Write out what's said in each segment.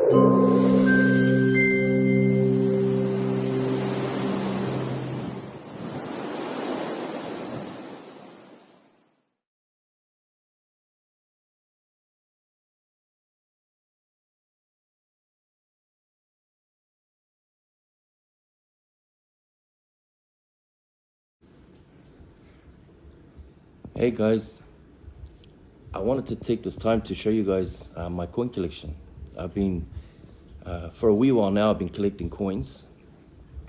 Hey guys, I wanted to take this time to show you guys my coin collection. I've been, for a wee while now, I've been collecting coins.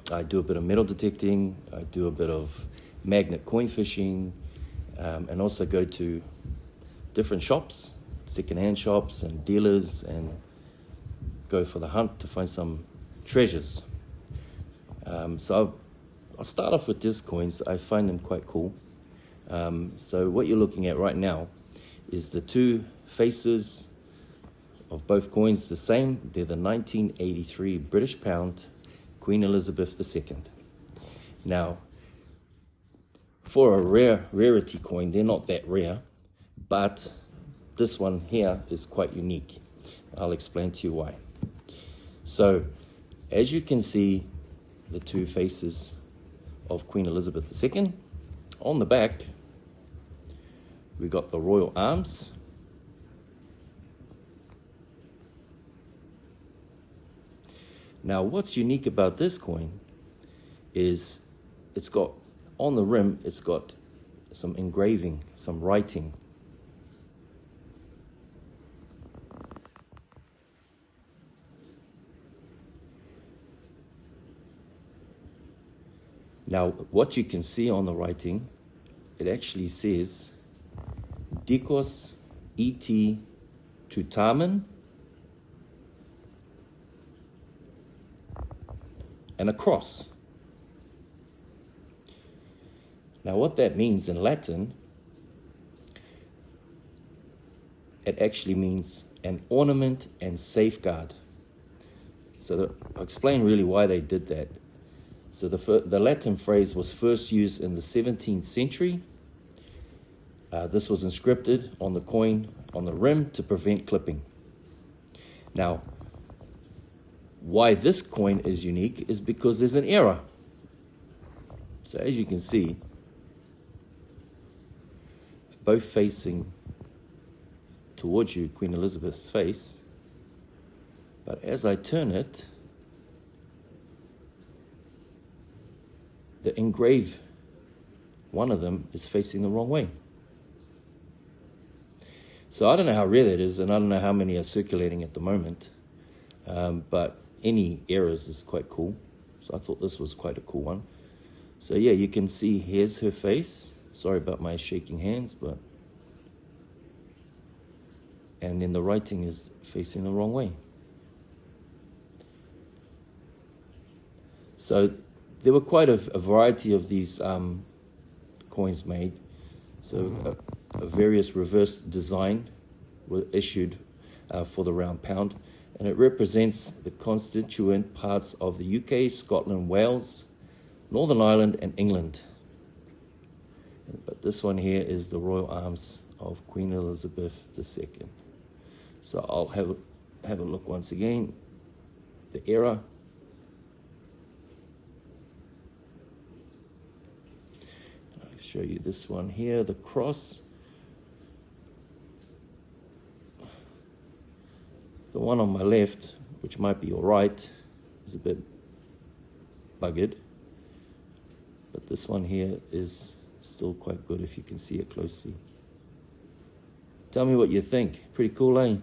I do a bit of metal detecting, I do a bit of magnet coin fishing, and also go to different shops, secondhand shops and dealers, and go for the hunt to find some treasures. So I'll start off with these coins. I find them quite cool. So what you're looking at right now is the two faces of both coins, the same. They're the 1983 British pound Queen Elizabeth II. Now, for a rarity coin, they're not that rare, but this one here is quite unique. I'll explain to you why. So, as you can see, the two faces of Queen Elizabeth II. On the back, we got the royal arms. Now, what's unique about this coin is it's got, on the rim, it's got some engraving, some writing. Now, what you can see on the writing, it actually says, Dikos et Tutamen, and a cross. Now, what that means in Latin, it actually means an ornament and safeguard. So I'll explain really why they did that. So the Latin phrase was first used in the 17th century. This was inscripted on the coin on the rim to prevent clipping. Now, why this coin is unique is because there's an error. So as you can see, both facing towards you, Queen Elizabeth's face, but as I turn it, the engraved, one of them is facing the wrong way. So I don't know how rare that is, and I don't know how many are circulating at the moment, but any errors is quite cool. So I thought this was quite a cool one. So yeah, you can see here's her face. Sorry about my shaking hands, but... and then the writing is facing the wrong way. So there were quite a variety of these coins made. So a various reverse design were issued for the round pound, and it represents the constituent parts of the UK, Scotland, Wales, Northern Ireland, and England. But this one here is the royal arms of Queen Elizabeth II. So I'll have a look once again. The error. I'll show you this one here, the cross. The one on my left, which might be all right, is a bit buggered. But this one here is still quite good if you can see it closely. Tell me what you think. Pretty cool, eh?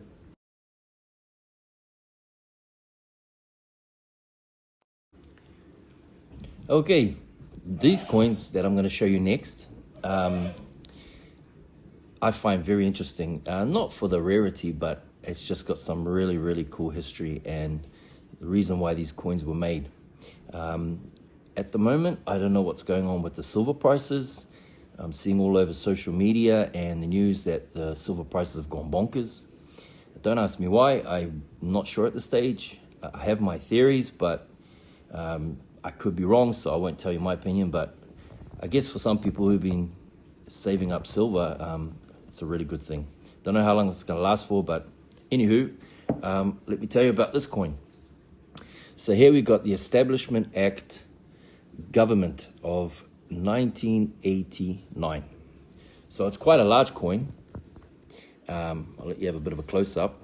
Okay, these coins that I'm going to show you next, I find very interesting. Not for the rarity, but it's just got some really, really cool history and the reason why these coins were made. At the moment, I don't know what's going on with the silver prices. I'm seeing all over social media and the news that the silver prices have gone bonkers. Don't ask me why. I'm not sure at this stage. I have my theories, but I could be wrong, so I won't tell you my opinion. But I guess for some people who've been saving up silver, it's a really good thing. Don't know how long it's going to last for, but anywho, let me tell you about this coin. So here we got the Establishment Act government of 1989. So it's quite a large coin. I'll let you have a bit of a close-up.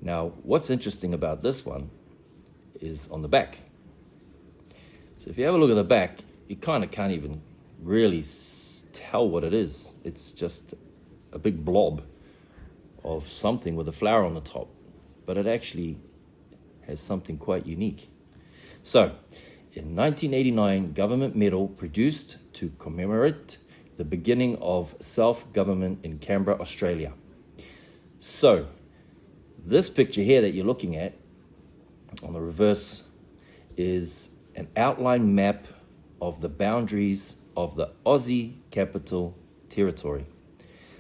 Now, what's interesting about this one is on the back. So if you have a look at the back, you kind of can't even really tell what it is. It's just a big blob of something with a flower on the top, but it actually has something quite unique. So, in 1989, government medal produced to commemorate the beginning of self-government in Canberra, Australia. So, this picture here that you're looking at on the reverse is an outline map of the boundaries of the Aussie Capital Territory.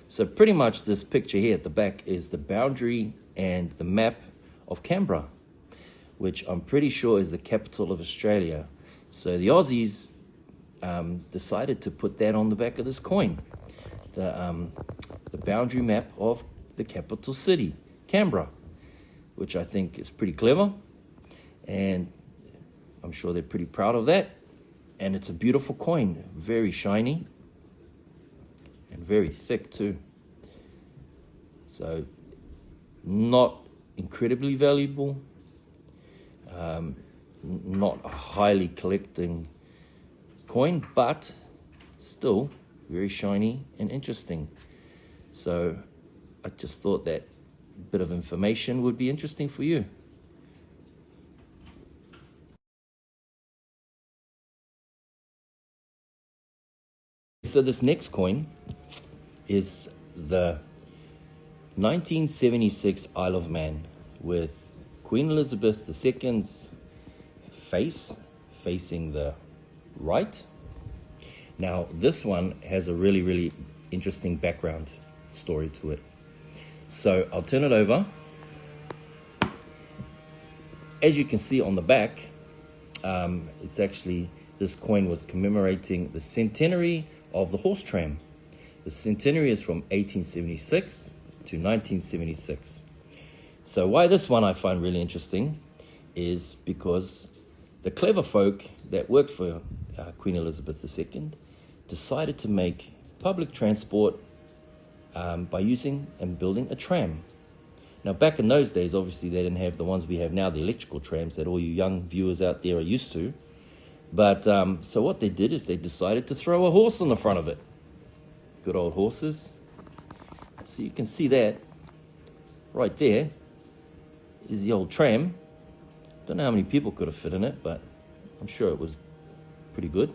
So pretty much this picture here at the back is the boundary and the map of Canberra, which I'm pretty sure is the capital of Australia. So the Aussies decided to put that on the back of this coin, the boundary map of the capital city, Canberra, which I think is pretty clever, and I'm sure they're pretty proud of that. And it's a beautiful coin, very shiny and very thick too. So not incredibly valuable, not a highly collecting coin, but still very shiny and interesting. So I just thought that bit of information would be interesting for you. So this next coin is the 1976 Isle of Man with Queen Elizabeth II's face facing the right. Now this one has a really interesting background story to it. So I'll turn it over. As you can see on the back, it's actually, this coin was commemorating the centenary of the horse tram. The centenary is from 1876 to 1976. So why this one I find really interesting is because the clever folk that worked for Queen Elizabeth II decided to make public transport by using and building a tram. Now back in those days, obviously they didn't have the ones we have now, the electrical trams that all you young viewers out there are used to. But so what they did is they decided to throw a horse on the front of it. Good old horses. So you can see that right there is the old tram. Don't know how many people could have fit in it, but I'm sure it was pretty good.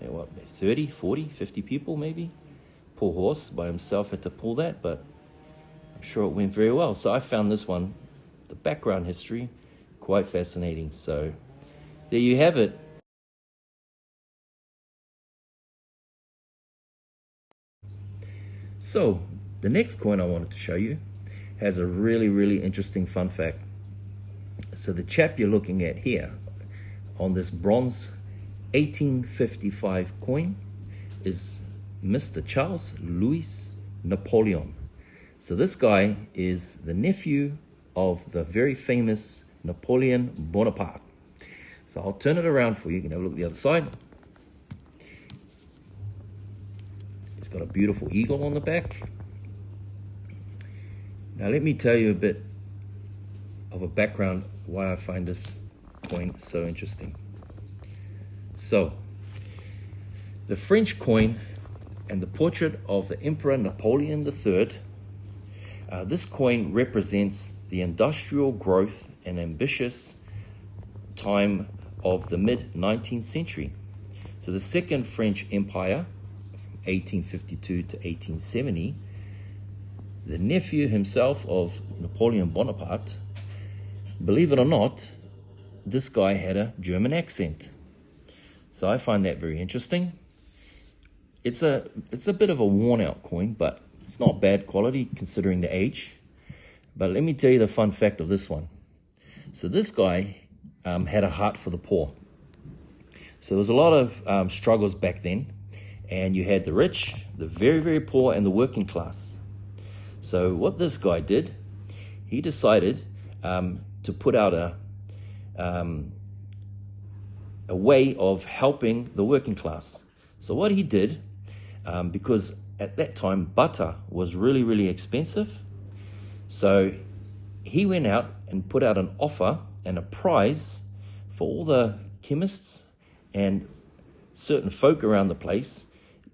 Yeah, what, 30, 40, 50 people maybe? Poor horse by himself had to pull that, but I'm sure it went very well. So I found this one, the background history, quite fascinating. So there you have it. So the next coin I wanted to show you has a really interesting fun fact. So the chap you're looking at here on this bronze 1855 coin is Mr. Charles Louis Napoleon. So this guy is the nephew of the very famous Napoleon Bonaparte. So I'll turn it around for you. You can have a look at the other side. It's got a beautiful eagle on the back. Now let me tell you a bit of a background why I find this coin so interesting. So the French coin and the portrait of the Emperor Napoleon III, this coin represents the industrial growth and ambitious time of the mid-19th century. So the Second French Empire, from 1852 to 1870, the nephew himself of Napoleon Bonaparte, believe it or not, this guy had a German accent. So I find that very interesting. It's a bit of a worn out coin, but it's not bad quality considering the age. But let me tell you the fun fact of this one. So this guy had a heart for the poor. So there was a lot of struggles back then, and you had the rich, the very poor, and the working class. So what this guy did, he decided to put out a way of helping the working class. So what he did, because at that time butter was really, really expensive, so he went out and put out an offer and a prize for all the chemists and certain folk around the place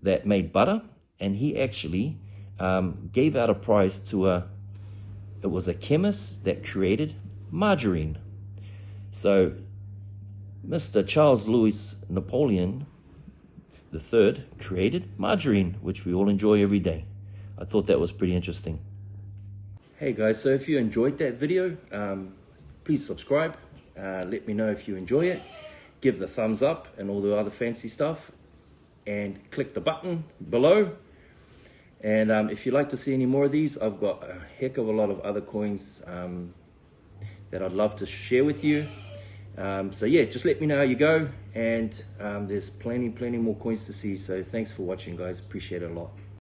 that made butter, and he actually gave out a prize to it was a chemist that created margarine. So Mr. Charles Louis Napoleon III created margarine, which we all enjoy every day. I thought that was pretty interesting. Hey guys, so if you enjoyed that video, please subscribe. Let me know if you enjoy it. Give the thumbs up and all the other fancy stuff, and click the button below. And if you'd like to see any more of these, I've got a heck of a lot of other coins that I'd love to share with you. So yeah, just let me know how you go, and there's plenty more coins to see. So thanks for watching, guys. Appreciate it a lot.